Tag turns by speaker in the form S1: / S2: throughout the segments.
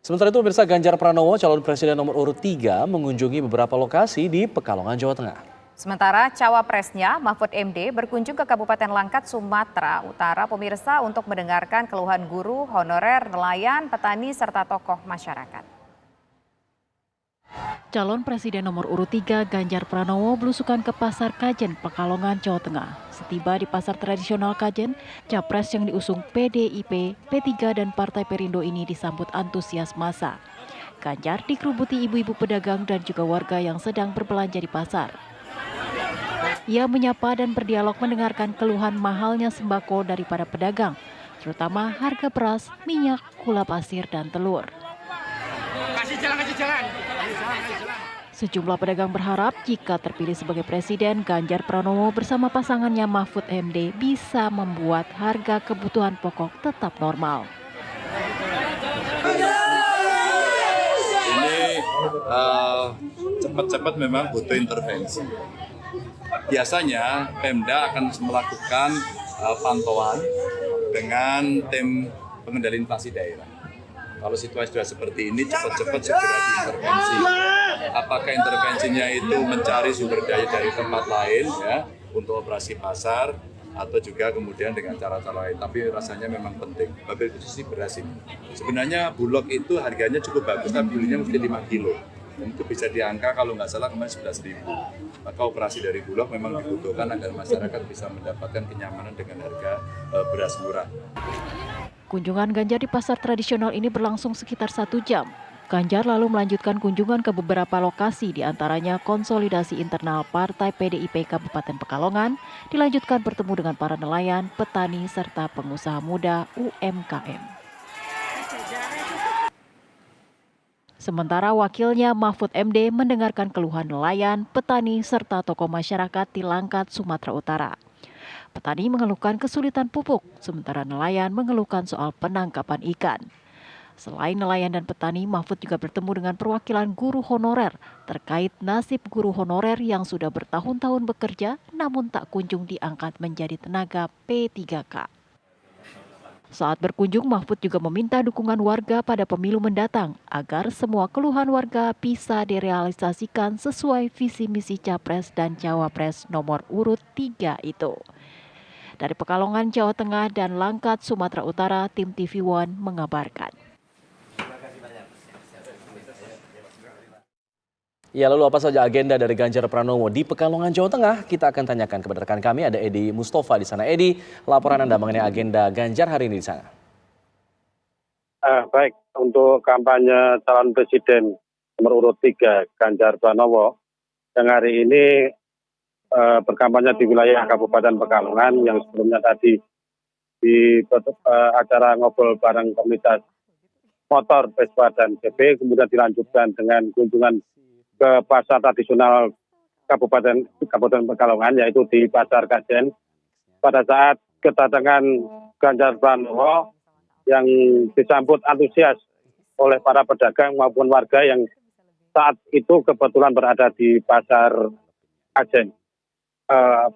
S1: Sementara itu pemirsa, Ganjar Pranowo, calon presiden nomor urut 3, mengunjungi beberapa lokasi di Pekalongan, Jawa Tengah.
S2: Sementara cawapresnya Mahfud MD berkunjung ke Kabupaten Langkat, Sumatera Utara, pemirsa, untuk mendengarkan keluhan guru, honorer, nelayan, petani, serta tokoh masyarakat.
S3: Calon Presiden nomor urut 3 Ganjar Pranowo belusukan ke Pasar Kajen, Pekalongan, Jawa Tengah. Setiba di pasar tradisional Kajen, capres yang diusung PDIP, P3 dan Partai Perindo ini disambut antusias massa. Ganjar dikerubuti ibu-ibu pedagang dan juga warga yang sedang berbelanja di pasar. Ia menyapa dan berdialog mendengarkan keluhan mahalnya sembako dari para pedagang, terutama harga beras, minyak, gula pasir, dan telur.
S4: Kasih jalan.
S3: Sejumlah pedagang berharap jika terpilih sebagai presiden, Ganjar Pranowo bersama pasangannya Mahfud MD bisa membuat harga kebutuhan pokok tetap normal.
S5: Ini cepat-cepat memang butuh intervensi. Biasanya Pemda akan melakukan pantauan dengan tim pengendali inflasi daerah. Kalau situasi sudah seperti ini, cepat-cepat segera diintervensi. Apakah intervensinya itu mencari sumber daya dari tempat lain ya untuk operasi pasar, atau juga kemudian dengan cara-cara lain. Tapi rasanya memang penting. Wabil khusus beras ini. Sebenarnya Bulog itu harganya cukup bagus, tapi belinya mesti 5 kilo. Dan itu bisa diangka kalau nggak salah kemarin 11.000. Maka operasi dari Bulog memang dibutuhkan agar masyarakat bisa mendapatkan kenyamanan dengan harga beras murah.
S3: Kunjungan Ganjar di pasar tradisional ini berlangsung sekitar 1 jam. Ganjar lalu melanjutkan kunjungan ke beberapa lokasi, diantaranya konsolidasi internal Partai PDIP Kabupaten Pekalongan, dilanjutkan bertemu dengan para nelayan, petani, serta pengusaha muda UMKM. Sementara wakilnya Mahfud MD mendengarkan keluhan nelayan, petani, serta tokoh masyarakat di Langkat, Sumatera Utara. Petani mengeluhkan kesulitan pupuk, sementara nelayan mengeluhkan soal penangkapan ikan. Selain nelayan dan petani, Mahfud juga bertemu dengan perwakilan guru honorer terkait nasib guru honorer yang sudah bertahun-tahun bekerja namun tak kunjung diangkat menjadi tenaga P3K. Saat berkunjung, Mahfud juga meminta dukungan warga pada pemilu mendatang agar semua keluhan warga bisa direalisasikan sesuai visi misi Capres dan Cawapres nomor urut 3 itu. Dari Pekalongan, Jawa Tengah dan Langkat, Sumatera Utara, tim TV One mengabarkan.
S1: Ya, lalu apa saja agenda dari Ganjar Pranowo di Pekalongan, Jawa Tengah? Kita akan tanyakan kepada rekan kami, ada Edi Mustafa di sana. Edi, laporan Anda mengenai agenda Ganjar hari ini di sana.
S6: Baik, untuk kampanye calon presiden nomor urut 3 Ganjar Pranowo yang hari ini berkampanye di wilayah Kabupaten Pekalongan yang sebelumnya tadi di acara ngobrol bareng komunitas motor Vespa dan CB, kemudian dilanjutkan dengan kunjungan ke pasar tradisional Kabupaten Pekalongan, yaitu di Pasar Kajen. Pada saat kedatangan Ganjar Pranowo yang disambut antusias oleh para pedagang maupun warga yang saat itu kebetulan berada di Pasar Kajen.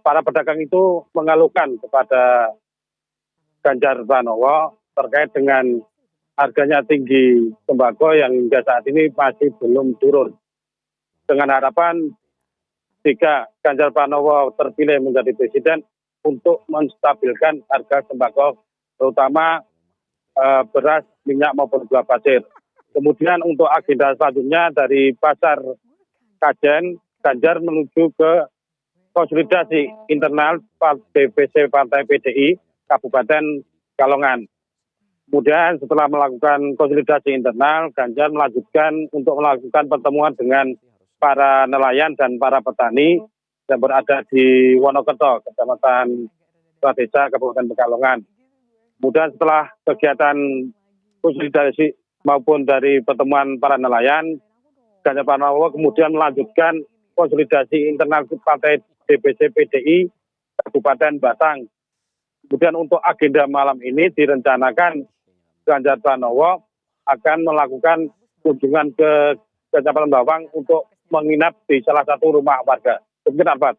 S6: Para pedagang itu mengeluhkan kepada Ganjar Pranowo terkait dengan harganya tinggi sembako yang hingga saat ini masih belum turun. Dengan harapan jika Ganjar Pranowo terpilih menjadi presiden untuk menstabilkan harga sembako, terutama beras, minyak maupun gula pasir. Kemudian untuk agenda selanjutnya dari Pasar Kajen, Ganjar menuju ke konsolidasi internal DPC Partai PDI Kabupaten Pekalongan. Kemudian setelah melakukan konsolidasi internal, Ganjar melanjutkan untuk melakukan pertemuan dengan para nelayan dan para petani yang berada di Wonokerto, Kecamatan Pradesa, Kabupaten Pekalongan. Kemudian setelah kegiatan konsolidasi maupun dari pertemuan para nelayan, Ganjar Pranowo kemudian melanjutkan konsolidasi internal Partai DPC PDI Kabupaten Batang. Kemudian untuk agenda malam ini direncanakan Ganjar Pranowo akan melakukan kunjungan ke Kecamatan Bawang untuk menginap di salah satu rumah warga. Demikian, Alfat.